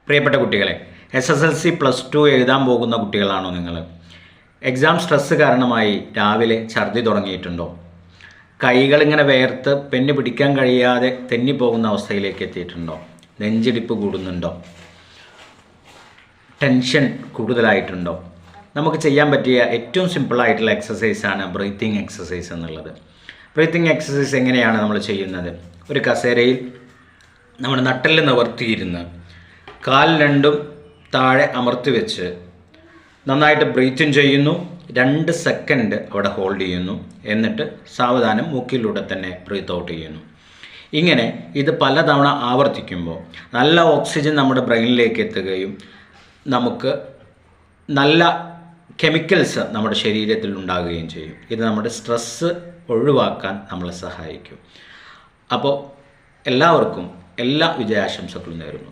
പ്രിയപ്പെട്ട കുട്ടികളെ, SSLC +2 എഴുതാൻ പോകുന്ന കുട്ടികളാണോ നിങ്ങൾ? എക്സാം സ്ട്രെസ്സ് കാരണമായി രാവിലെ ഛർദി തുടങ്ങിയിട്ടുണ്ടോ? കൈകളിങ്ങനെ വേർത്ത് പെന്ന് പിടിക്കാൻ കഴിയാതെ തെന്നിപ്പോകുന്ന അവസ്ഥയിലേക്ക് എത്തിയിട്ടുണ്ടോ? നെഞ്ചിടിപ്പ് കൂടുന്നുണ്ടോ? ടെൻഷൻ കൂടുതലായിട്ടുണ്ടോ? നമുക്ക് ചെയ്യാൻ പറ്റിയ ഏറ്റവും സിമ്പിളായിട്ടുള്ള എക്സസൈസാണ് ബ്രീത്തിങ് എക്സസൈസ് എന്നുള്ളത്. ബ്രീത്തിങ് എക്സസൈസ് എങ്ങനെയാണ് നമ്മൾ ചെയ്യുന്നത്? ഒരു കസേരയിൽ നമ്മുടെ നട്ടെല്ല് നിവർത്തിയിരുന്ന് കാൽ രണ്ടും താഴെ അമർത്തി വെച്ച് നന്നായിട്ട് ബ്രീത്തിൻ ചെയ്യുന്നു. 2 സെക്കൻഡ് അവിടെ ഹോൾഡ് ചെയ്യുന്നു. എന്നിട്ട് സാവധാനം മൂക്കിലൂടെ തന്നെ ബ്രീത്ത് ഔട്ട് ചെയ്യുന്നു. ഇങ്ങനെ ഇത് പലതവണ ആവർത്തിക്കുമ്പോൾ നല്ല ഓക്സിജൻ നമ്മുടെ ബ്രെയിനിലേക്ക് എത്തുകയും നമുക്ക് നല്ല കെമിക്കൽസ് നമ്മുടെ ശരീരത്തിൽ ഉണ്ടാകുകയും ചെയ്യും. ഇത് നമ്മുടെ സ്ട്രെസ്സ് ഒഴിവാക്കാൻ നമ്മളെ സഹായിക്കും. അപ്പോൾ എല്ലാവർക്കും എല്ലാ വിജയാശംസകളും നേരുന്നു.